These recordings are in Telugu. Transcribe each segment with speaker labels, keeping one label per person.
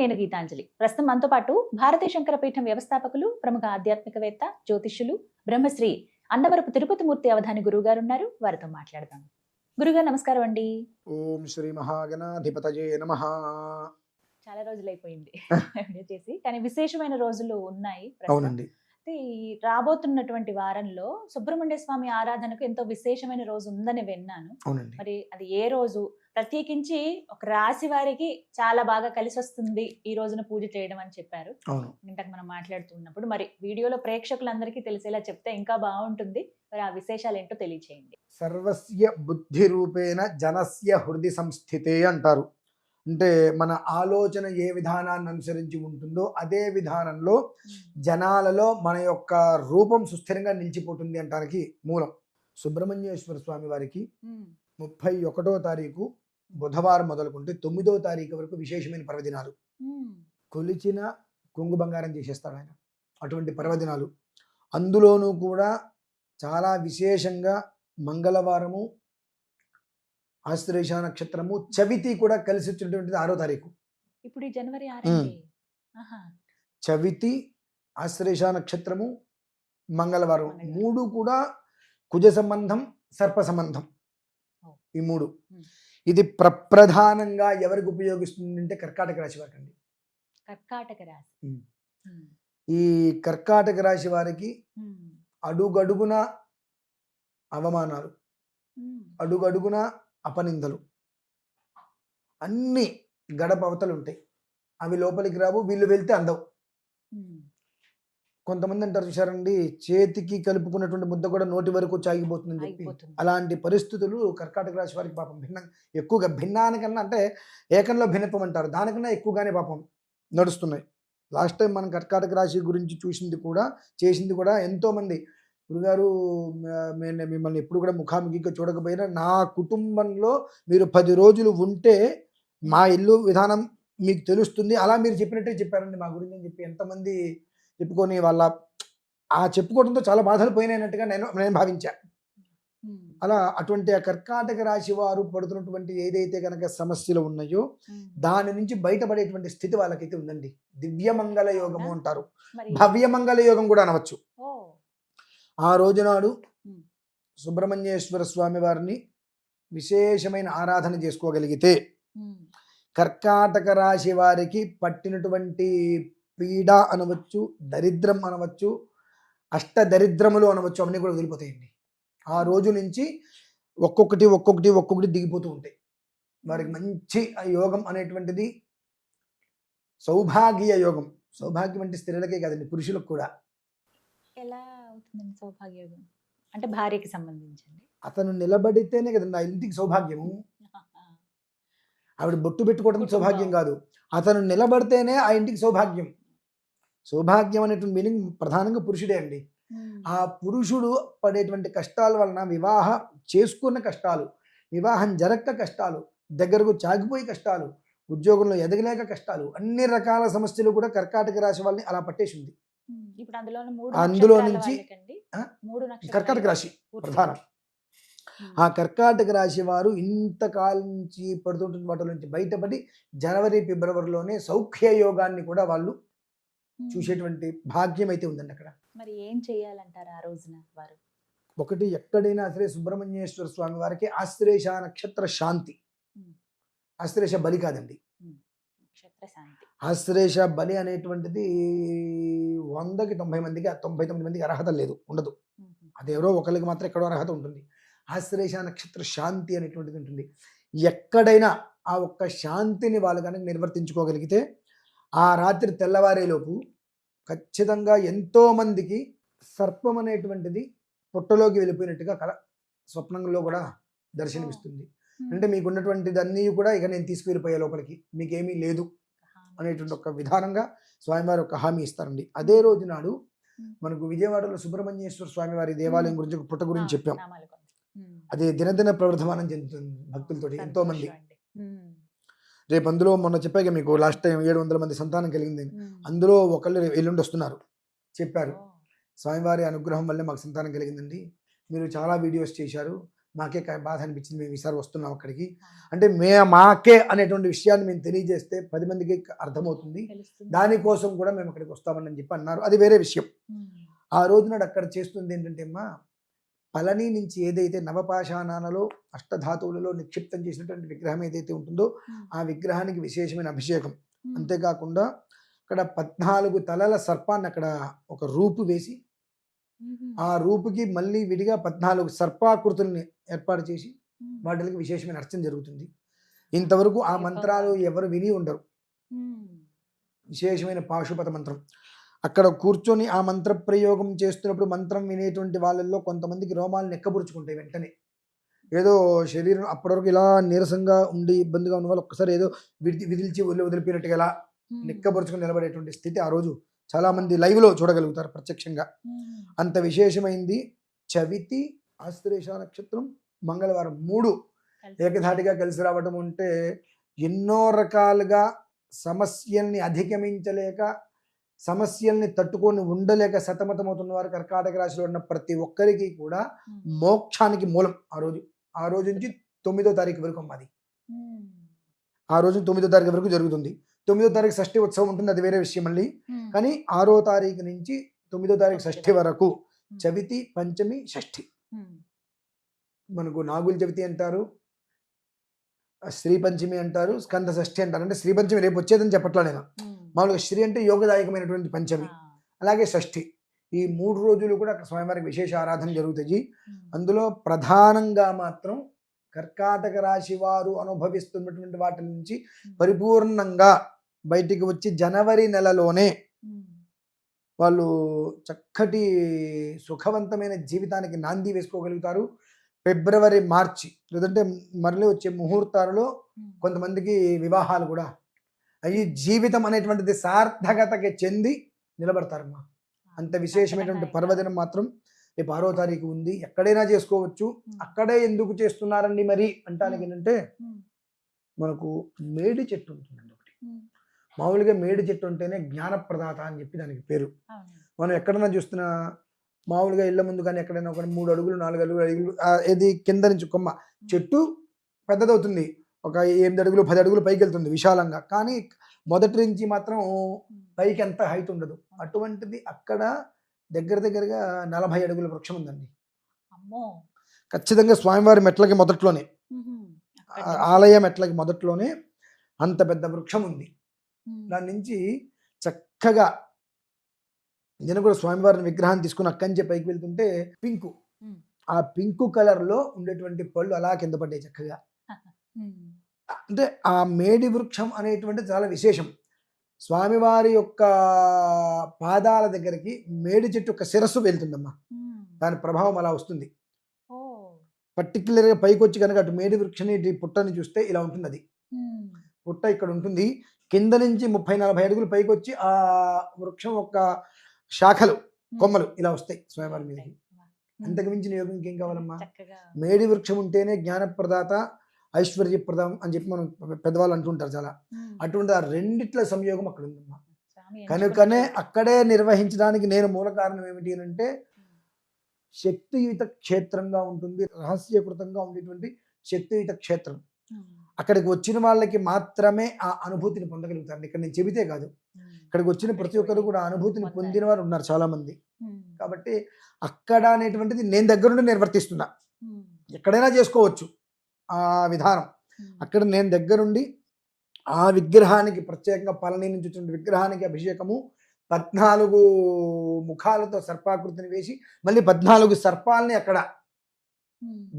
Speaker 1: నేను గీతాంజలి. ప్రస్తుతం మనతో పాటు భారతీయ శంకరపీఠం వ్యవస్థాపకులు, ప్రముఖ ఆధ్యాత్మికవేత్త, జ్యోతిష్యులు, బ్రహ్మశ్రీ అన్నవరపు తిరుపతిమూర్తి అవధాని గురువుగారు ఉన్నారు. వారితో మాట్లాడదాం. గురుగారు నమస్కారం అండి.
Speaker 2: ఓం శ్రీ మహాగణాధిపతయే నమః.
Speaker 1: చాలా రోజులైపోయింది చేసి, కానీ విశేషమైన రోజులు ఉన్నాయి.
Speaker 2: అవునండి.
Speaker 1: ఈ రాబోతున్నటువంటి వారంలో సుబ్రహ్మణ్య స్వామి ఆరాధనకు ఎంతో విశేషమైన రోజు ఉందని విన్నాను.
Speaker 2: అవునండి.
Speaker 1: మరి అది ఏ రోజు? ప్రత్యేకించి ఒక రాశి వారికి చాలా బాగా కలిసి వస్తుంది ఈ రోజున పూజ చేయడం అని చెప్పారు.
Speaker 2: అవును.
Speaker 1: ఇంతకు మనం మాట్లాడుతున్నప్పుడు మరి వీడియోలో ప్రేక్షకులందరికీ తెలిసేలా చెప్తే ఇంకా బాగుంటుంది. మరి ఆ విశేషాలు ఏంటో తెలియచేయండి.
Speaker 2: సర్వస్య బుద్ధి రూపేణ జనస్య హృది సంస్థితే అంటారు. అంటే మన ఆలోచన ఏ విధానాన్ని అనుసరించి ఉంటుందో అదే విధానంలో జనాలలో మన యొక్క రూపం సుస్థిరంగా నిలిచిపోతుంది అంటానికి మూలం. సుబ్రహ్మణ్యేశ్వర స్వామి వారికి 31వ తారీఖు బుధవారం మొదలుకుంటే 9వ తారీఖు వరకు విశేషమైన పర్వదినాలు. కొలిచిన కొంగు బంగారం చేసేస్తాడు ఆయన. అటువంటి పర్వదినాలు. అందులోనూ కూడా చాలా విశేషంగా మంగళవారము, ఆశ్లేష నక్షత్రము, చవితి కూడా కలిసి వచ్చినటువంటిది 6వ తారీఖు.
Speaker 1: ఇప్పుడు ఈ జనవరి 6.
Speaker 2: చవితి, ఆశ్లేష నక్షత్రము, మంగళవారం 3 కూడా కుజ సంబంధం, సర్ప సంబంధం. ఈ 3 ఇది ప్రధానంగా ఎవరికి ఉపయోగిస్తుంది అంటే కర్కాటక రాశి వారికి అండి.
Speaker 1: కర్కాటక రాశి.
Speaker 2: ఈ కర్కాటక రాశి వారికి అడుగడుగున అవమానాలు, అడుగడుగున అపనిందలు, అన్ని గడప అవతలు ఉంటాయి. అవి లోపలికి రావు, వీళ్ళు వెళ్తే అందవు. కొంతమంది అంటారు చూసారండి, చేతికి కలుపుకున్నటువంటి ముద్ద కూడా నోటి వరకు చాగిపోతుందని చెప్పి. అలాంటి పరిస్థితులు కర్కాటక రాశి వారికి పాపం ఎక్కువగా భిన్నానికన్నా, అంటే ఏకంలో భిన్నత్వం అంటారు, దానికన్నా ఎక్కువగానే పాపం నడుస్తున్నాయి. లాస్ట్ టైం మనం కర్కాటక రాశి గురించి చూసింది కూడా, చేసింది కూడా ఎంతోమంది. గురుగారు, మిమ్మల్ని ఎప్పుడు కూడా ముఖాముఖిగా చూడకపోయినా నా కుటుంబంలో మీరు 10 రోజులు ఉంటే మా ఇల్లు విధానం మీకు తెలుస్తుంది, అలా మీరు చెప్పినట్టే చెప్పారండి మా గురించి అని చెప్పి ఎంతమంది చెప్పుకొని వాళ్ళ ఆ చెప్పుకోవడంతో చాలా బాధలు పోయినట్టుగా నేను భావించా. అలా అటువంటి ఆ కర్కాటక రాశి వారు పడుతున్నటువంటి ఏదైతే కనుక సమస్యలు ఉన్నాయో దాని నుంచి బయటపడేటువంటి స్థితి వాళ్ళకైతే ఉందండి. దివ్యమంగళ యోగము అంటారు, భవ్యమంగళ యోగం కూడా అనవచ్చు. ఆ రోజునాడు సుబ్రహ్మణ్యేశ్వర స్వామి వారిని విశేషమైన ఆరాధన చేసుకోగలిగితే కర్కాటక రాశి వారికి పట్టినటువంటి పీడ అనవచ్చు, దరిద్రం అనవచ్చు, అష్ట దరిద్రములు అనవచ్చు, అవన్నీ కూడా వదిలిపోతాయండి. ఆ రోజు నుంచి ఒక్కొక్కటి దిగిపోతూ ఉంటాయి. వారికి మంచి యోగం అనేటువంటిది సౌభాగ్య యోగం. సౌభాగ్యం అంటే స్త్రీలకే కాదండి, పురుషులకు కూడా.
Speaker 1: ఎలా అవుతుందండి సౌభాగ్య యోగం? అంటే భార్యకి సంబంధించింది.
Speaker 2: అతను నిలబడితేనే కదండి ఆ ఇంటికి సౌభాగ్యము. ఆవిడ బొట్టు పెట్టుకోవడం సౌభాగ్యం కాదు, అతను నిలబడితేనే ఆ ఇంటికి సౌభాగ్యం. సౌభాగ్యం అనేటువంటి మీనింగ్ ప్రధానంగా పురుషుడే అండి. ఆ పురుషుడు పడేటువంటి కష్టాల వలన, వివాహం చేసుకున్న కష్టాలు, వివాహం జరగక కష్టాలు, దగ్గరకు చాగిపోయి కష్టాలు, ఉద్యోగంలో ఎదగలేక కష్టాలు, అన్ని రకాల సమస్యలు కూడా కర్కాటక రాశి వాళ్ళని అలా పట్టేసింది. అందులో నుంచి కర్కాటక రాశి ప్రధానం. ఆ కర్కాటక రాశి వారు ఇంతకాలం నుంచి పడుతుంటున్న వాటి నుంచి బయటపడి జనవరి, ఫిబ్రవరిలోనే సౌఖ్య యోగాన్ని కూడా వాళ్ళు చూసేటువంటి భాగ్యం అయితే ఉందండి అక్కడ.
Speaker 1: మరి ఏం చేయాలంటారు ఆ రోజున వారు?
Speaker 2: ఒకటి, ఎక్కడైనా సరే సుబ్రహ్మణ్యేశ్వర స్వామి వారికి ఆశ్లేష నక్షత్ర శాంతి, ఆశ్లేష బలి కాదండి, ఆశ్లేష బలి అనేటువంటిది 100కి 90 మందికి 99 మందికి అర్హత లేదు, ఉండదు. అదేవరో ఒకరికి మాత్రం ఎక్కడో అర్హత ఉంటుంది. ఆశ్లేష నక్షత్ర శాంతి అనేటువంటిది ఉంటుంది. ఎక్కడైనా ఆ ఒక్క శాంతిని వాళ్ళు కనుక నిర్వర్తించుకోగలిగితే ఆ రాత్రి తెల్లవారేలోపు ఖచ్చితంగా ఎంతోమందికి సర్పం అనేటువంటిది పొట్టలోకి వెళ్ళిపోయినట్టుగా కళ స్వప్నంలో కూడా దర్శనమిస్తుంది. అంటే మీకు ఉన్నటువంటిది అన్నీ కూడా ఇక నేను తీసుకువెళ్ళిపోయే లోపలికి మీకేమీ లేదు అనేటువంటి ఒక విధానంగా స్వామివారి ఒక హామీ ఇస్తారండి. అదే రోజు నాడు మనకు విజయవాడలో సుబ్రహ్మణ్యేశ్వర స్వామి వారి దేవాలయం గురించి, పుట్ట గురించి చెప్పాం. అది దినదిన ప్రవర్ధమానం చెందుతుంది భక్తులతో ఎంతో మంది. రేపు అందులో మొన్న చెప్పాక మీకు లాస్ట్ టైం 700 మంది సంతానం కలిగింది, అందులో ఒకళ్ళు ఎల్లుండి వస్తున్నారు చెప్పారు. స్వామివారి అనుగ్రహం వల్లే మాకు సంతానం కలిగిందండి, మీరు చాలా వీడియోస్ చేశారు, మాకే బాధ అనిపించింది, మేము ఈసారి వస్తున్నాం అక్కడికి అంటే మాకే అనేటువంటి విషయాన్ని మేము తెలియజేస్తే 10 మందికి అర్థమవుతుంది, దానికోసం కూడా మేము అక్కడికి వస్తామని చెప్పి అన్నారు. అది వేరే విషయం. ఆ రోజు నాడు అక్కడ చేస్తుంది ఏంటంటే అమ్మా, పళని నుంచి ఏదైతే నవపాషాణాలలో అష్టధాతువులలో నిక్షిప్తం చేసినటువంటి విగ్రహం ఏదైతే ఉంటుందో ఆ విగ్రహానికి విశేషమైన అభిషేకం. అంతేకాకుండా అక్కడ 14 తలల సర్పాన్ని అక్కడ ఒక రూపు వేసి ఆ రూపుకి మళ్ళీ విడిగా 14 సర్పాకృతుల్ని ఏర్పాటు చేసి వాటికి విశేషమైన అర్చన జరుగుతుంది. ఇంతవరకు ఆ మంత్రాలు ఎవరు విని ఉండరు. విశేషమైన పాశుపత మంత్రం. అక్కడ కూర్చొని ఆ మంత్ర ప్రయోగం చేస్తున్నప్పుడు మంత్రం వినేటువంటి వాళ్ళల్లో కొంతమందికి రోమాలు నెక్కబురుచుకుంటాయి వెంటనే. ఏదో శరీరం అప్పటివరకు ఇలా నీరసంగా ఉండి ఇబ్బందిగా ఉన్న వాళ్ళు ఒక్కసారి ఏదో విదిల్చి వదిలిపోయినట్టుగా ఇలా నెక్కబరుచుకుని నిలబడేటువంటి స్థితి ఆ రోజు చాలా మంది లైవ్ లో చూడగలుగుతారు ప్రత్యక్షంగా. అంత విశేషమైంది. చవితి, ఆశ్లేష నక్షత్రం, మంగళవారం 3 ఏకధాటిగా కలిసి రావడం అంటే ఎన్నో రకాలుగా సమస్యల్ని అధిగమించలేక సమస్యల్ని తట్టుకొని ఉండలేక సతమతమవుతున్న వారు కర్కాటక రాశిలో ఉన్న ప్రతి ఒక్కరికి కూడా మోక్షానికి మూలం ఆ రోజు నుంచి 9వ తారీఖు వరకు అమ్మది. ఆ రోజు 9వ తారీఖు వరకు జరుగుతుంది. 9వ తారీఖు షష్ఠి ఉత్సవం ఉంటుంది, అది వేరే విషయం మళ్ళీ. కానీ 6వ తారీఖు నుంచి 9వ తారీఖు షష్ఠి వరకు చవితి, పంచమి, షష్ఠి. మనకు నాగుల చవితి అంటారు, శ్రీ పంచమి అంటారు, స్కంద షష్ఠి అంటారు. అంటే శ్రీ పంచమి రేపు వచ్చేదని చెప్పట్లా నేను. మామూలుగా శ్రీ అంటే యోగదాయకమైనటువంటి పంచమి, అలాగే షష్ఠి. ఈ 3 రోజులు కూడా స్వామివారికి విశేష ఆరాధన జరుగుతాయి. అందులో ప్రధానంగా మాత్రం కర్కాటక రాశి వారు అనుభవిస్తున్నటువంటి వాటి నుంచి పరిపూర్ణంగా బయటికి వచ్చి జనవరి నెలలోనే వాళ్ళు చక్కటి సుఖవంతమైన జీవితానికి నాంది వేసుకోగలుగుతారు. ఫిబ్రవరి, మార్చి లేదంటే మరలి వచ్చే ముహూర్తాలలో కొంతమందికి వివాహాలు కూడా అయ్యి జీవితం అనేటువంటిది సార్థకతకి చెంది నిలబడతారమ్మా. అంత విశేషమైనటువంటి పర్వదినం మాత్రం రేపు 6వ తారీఖు ఉంది. ఎక్కడైనా చేసుకోవచ్చు. అక్కడే ఎందుకు చేస్తున్నారండి మరి అంటానికి ఏంటంటే, మనకు మేడి చెట్టు ఉంటుందండి ఒకటి. మామూలుగా మేడి చెట్టు అంటేనే జ్ఞానప్రదాత అని చెప్పి దానికి పేరు. మనం ఎక్కడైనా చూస్తున్నా మామూలుగా ఇళ్ళ ముందు కానీ ఎక్కడైనా ఒక 3 అడుగులు 4 అడుగులు 5 అడుగులు ఏది కింద నుంచి కొమ్మ చెట్టు పెద్దదవుతుంది, ఒక 8 అడుగులు 10 అడుగులు పైకి వెళ్తుంది విశాలంగా. కానీ మొదటి నుంచి మాత్రం పైకి ఎంత హైట్ ఉండదు. అటువంటిది అక్కడ దగ్గరగా 40 అడుగుల వృక్షం ఉందండి. ఖచ్చితంగా స్వామివారి మెట్లకి మొదట్లోనే, ఆలయ మెట్లకి మొదట్లోనే అంత పెద్ద వృక్షం ఉంది. దాని నుంచి చక్కగా నేను కూడా స్వామివారిని విగ్రహాన్ని తీసుకుని అక్కడి నుంచి పైకి వెళ్తుంటే పింకు, ఆ పింకు కలర్ లో ఉండేటువంటి పళ్ళు అలా కింద పడ్డాయి చక్కగా. అంటే ఆ మేడి వృక్షం అనేటువంటి చాలా విశేషం. స్వామివారి యొక్క పాదాల దగ్గరికి మేడి చెట్టు యొక్క శిరస్సు వెళ్తుందమ్మా. దాని ప్రభావం అలా వస్తుంది. పర్టికులర్గా పైకి వచ్చి కనుక అటు మేడి వృక్షని పుట్టని చూస్తే ఇలా ఉంటుంది. అది పుట్ట ఇక్కడ ఉంటుంది. కింద నుంచి 30-40 అడుగులు పైకి వచ్చి ఆ వృక్షం యొక్క శాఖలు, కొమ్మలు ఇలా వస్తాయి స్వామివారి మీదకి. అంతకు మించిన యోగం ఇంకేం కావాలమ్మా? మేడి వృక్షం ఉంటేనే జ్ఞానప్రదాత, ఐశ్వర్యప్రదం అని చెప్పి మనం పెద్దవాళ్ళు అంటుంటారు చాలా. అటువంటి ఆ రెండిట్ల సంయోగం అక్కడ ఉందమ్మా. కనుకనే అక్కడే నిర్వహించడానికి నేను మూల కారణం ఏమిటి అంటే, శక్తియుత క్షేత్రంగా ఉంటుంది, రహస్యకృతంగా ఉండేటువంటి శక్తియుత క్షేత్రం. అక్కడికి వచ్చిన వాళ్ళకి మాత్రమే ఆ అనుభూతిని పొందగలుగుతారు. ఇక్కడ నేను చెబితే కాదు, ఇక్కడికి వచ్చిన ప్రతి ఒక్కరు కూడా అనుభూతిని పొందిన వారు ఉన్నారు చాలా మంది. కాబట్టి అక్కడ అనేటువంటిది నేను దగ్గరుండి నిర్వర్తిస్తున్నా. ఎక్కడైనా చేసుకోవచ్చు ఆ విధానం. అక్కడ నేను దగ్గరుండి ఆ విగ్రహానికి ప్రత్యేకంగా పళని నుంచి వచ్చిన విగ్రహానికి అభిషేకము, 14 ముఖాలతో సర్పాకృతిని వేసి మళ్ళీ 14 సర్పాలని అక్కడ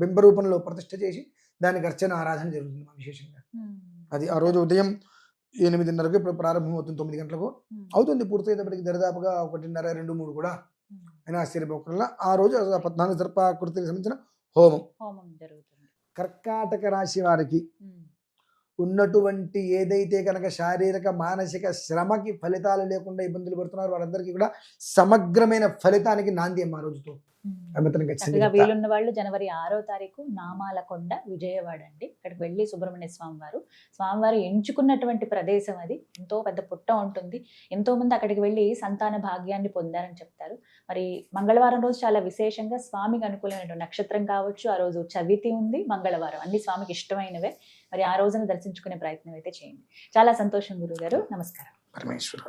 Speaker 2: బింబ రూపంలో ప్రతిష్ఠ చేసి దానికి అర్చన ఆరాధన జరుగుతుంది విశేషంగా. అది ఆ రోజు ఉదయం 8:30కి ప్రారంభం అవుతుంది, 9 గంటలకు అవుతుంది. పూర్తయ్యేటప్పటికి దరిదాపుగా 1:30, 2, 3 కూడా అయినా ఆశ్చర్యపోకుండా ఆ రోజు 14 సర్పాకృతికి సంబంధించిన హోమం
Speaker 1: జరుగుతుంది.
Speaker 2: కర్కాటక రాశి వారికి ఉన్నటువంటి ఏదైతే కనుక శారీరక మానసిక శ్రమకి ఫలితాలు లేకుండా ఇబ్బందులు పడుతున్నారు వారందరికీ కూడా సమగ్రమైన ఫలితానికి నాంది అమ్మ ఆ రోజుతో. అమితంగా
Speaker 1: చక్కగా
Speaker 2: ఖచ్చితంగా చెప్తా.
Speaker 1: వీలున్న వాళ్ళు జనవరి 6వ తారీఖు నామాలకొండ విజయవాడ అండి. అక్కడికి వెళ్ళి సుబ్రహ్మణ్య స్వామివారు ఎంచుకున్నటువంటి ప్రదేశం అది. ఎంతో పెద్ద పుట్ట ఉంటుంది. ఎంతో మంది అక్కడికి వెళ్ళి సంతాన భాగ్యాన్ని పొందారని చెప్తారు. మరి మంగళవారం రోజు చాలా విశేషంగా స్వామికి అనుకూలమైన నక్షత్రం కావచ్చు, ఆ రోజు చవితి ఉంది, మంగళవారం అన్ని స్వామికి ఇష్టమైనవే. మరి ఆ రోజున దర్శించుకునే ప్రయత్నం అయితే చేయండి. చాలా సంతోషం గురుగారు. నమస్కారం.
Speaker 2: పరమేశ్వర.